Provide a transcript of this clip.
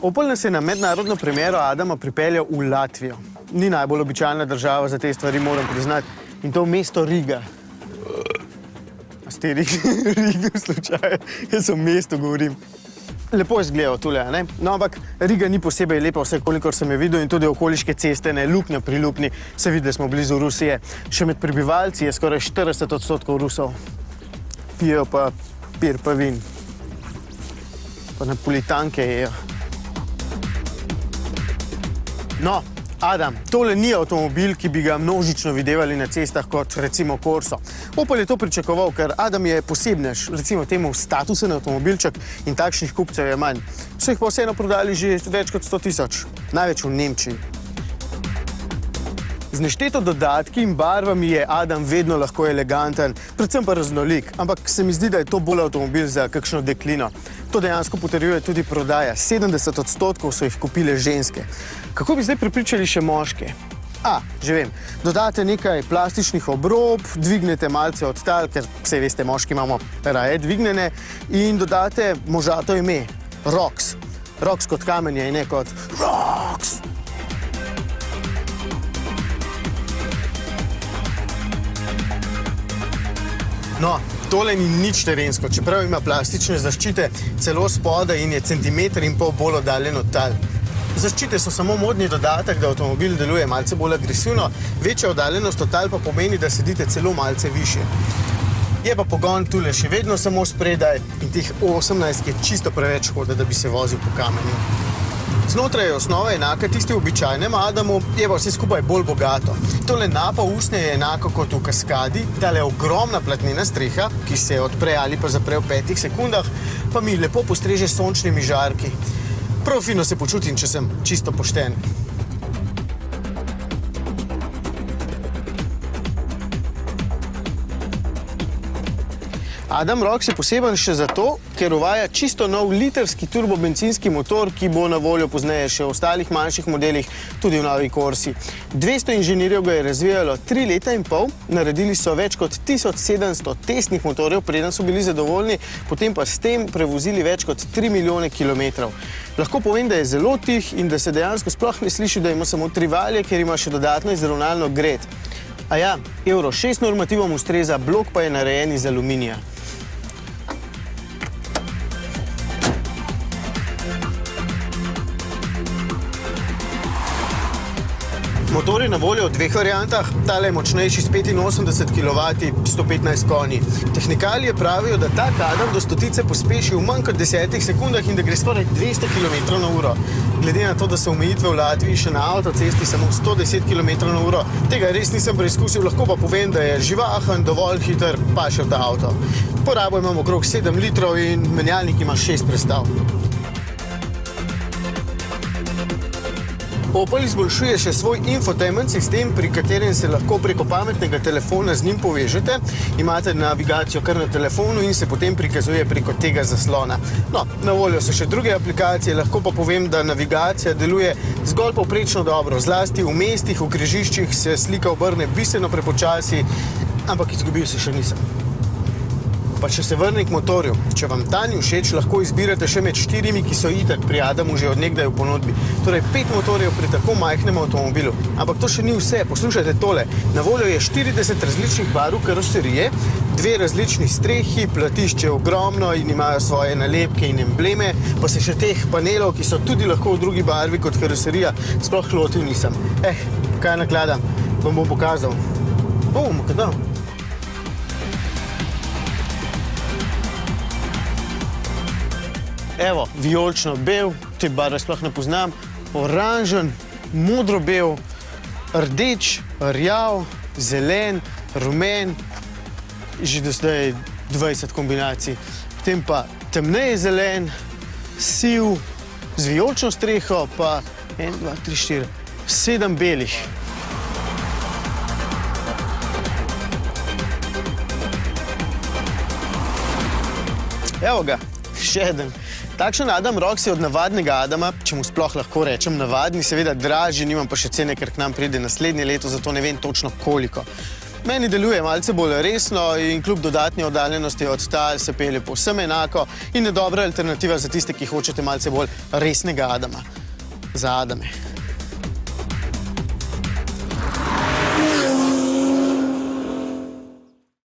Opel nas je na mednarodno premiero Adama pripeljal v Latvijo. Ni najbolj običajna država za te stvari, moram priznati. In to mesto Riga. A ste Riga v slučaju? Jaz o mestu govorim. Lepo je izgledal tule, ne? No, ampak Riga ni posebej lepa, vse kolikor sem je videl, in tudi okoliške ceste, ne, luknja pri luknji, se vidi, da smo blizu Rusije. Še med prebivalci je skoraj 40% Rusov. Pijejo pa pir pa vin. Pa napolitanke jejo. No, Adam, tole ni avtomobil, ki bi ga množično videvali na cestah kot recimo Corso. Opel je to pričakoval, ker Adam je posebnež, recimo temu statusen avtomobilček in takšnih kupcev je manj. So jih pa vseeno prodali že več kot 100 000, največ v Nemčiji. Z nešteto dodatki in barvami je Adam vedno lahko eleganten, predvsem pa raznolik, ampak se mi zdi, da je to bolj avtomobil za kakšno deklino. To dejansko potrjuje tudi prodaja. 70% so jih kupile ženske. Kako bi zdaj prepričali še moške? Že vem, dodate nekaj plastičnih obrob, dvignete malce od tal, ker vse veste, moški imamo raje dvignjene, in dodate možato ime, Rox. Rox kot kamenje in ne kot Rox. No, tole ni nič terensko, čeprav ima plastične zaščite celo spodaj in je 1,5 cm bolj oddaljen od tal. Zaščite so samo modni dodatek, da avtomobil deluje malce bolj agresivno, večja oddaljenost od tal pa pomeni, da sedite celo malce višje. Je pa pogon tule še vedno samo spredaj in teh 18 je čisto preveč hoda, da bi se vozil po kamenju. Znotraj je osnova enaka tisti običajnem Adamu, je pa vse skupaj bolj bogato. Tole napa usnje je enako kot v Kaskadi, tale ogromna platnena streha, ki se odpre ali pa zapre v 5 sekundah, pa mi lepo postreže s sončnimi žarki. Prav fino se počutim, če sem čisto pošten. Adam Rox je poseben še zato, ker uvaja čisto nov litrski turbobencinski motor, ki bo na voljo pozneje še v ostalih manjših modelih, tudi v novi Corsi. 200 inženirjev ga je razvijalo 3 leta in pol, naredili so več kot 1700 testnih motorjev, preden so bili zadovoljni, potem pa s tem prevozili več kot 3 milijone kilometrov. Lahko povem, da je zelo tih in da se dejansko sploh ne sliši, da ima samo 3 valje, ker ima še dodatno izravnalno gred. Euro 6 normativom ustreza, blok pa je narejen iz aluminija. Motor je na voljo v 2 variantah, tale je močnejši s 85 kW, 115 konji. Tehnikalije pravijo, da tak Adam do stotice pospeši v manj kot 10 sekundah in da gre skoraj 200 km/h. Glede na to, da so omejitve v Latviji še na avtocesti samo 110 km/h, tega res nisem preizkusil, lahko pa povem, da je živahen, dovolj hiter, paše v ta avto. Porabo imam okrog 7 litrov in menjalnik ima 6 prestav. Opel izboljšuje še svoj infotainment sistem, pri katerem se lahko preko pametnega telefona z njim povežete. Imate navigacijo kar na telefonu in se potem prikazuje preko tega zaslona. No, na voljo so še druge aplikacije, lahko pa povem, da navigacija deluje zgolj povprečno dobro. Zlasti v mestih, v križiščih se slika obrne bistveno prepočasi, ampak izgubil se še nisem. Pa če se vrnem k motorju, če vam ta ni všeč, lahko izbirate še med 4, ki so itak pri Adamu že od nekdaj v ponudbi. Torej 5 motorjev pri tako majhnem avtomobilu. Ampak to še ni vse, poslušajte tole. Na voljo je 40 različnih barv karoserije, 2 različni strehi, platišče je ogromno in imajo svoje nalepke in embleme, pa se še teh panelov, ki so tudi lahko v drugi barvi kot karoserija, sploh lotil nisem. Kaj nakladam, vam bom pokazal. Kada? Evo, vijolično bel, te barve sploh ne poznam, oranžen, modro bel, rdeč, rjav, zelen, rumen, že do zdaj 20 kombinacij. Potem pa temneje zelen, siv, z vijolično streho, pa 1, 2, 3, 4, 7 belih. Evo ga, še eden. Takšen Adam Rox je od navadnega Adama, če mu sploh lahko rečem navadni, seveda dražji, nimam pa še cene, ker k nam pride naslednje leto, zato ne vem točno koliko. Meni deluje malce bolj resno in kljub dodatni oddaljenosti od tal se pelje povsem enako in je dobra alternativa za tiste, ki hočete malce bolj resnega Adama. Za Adame.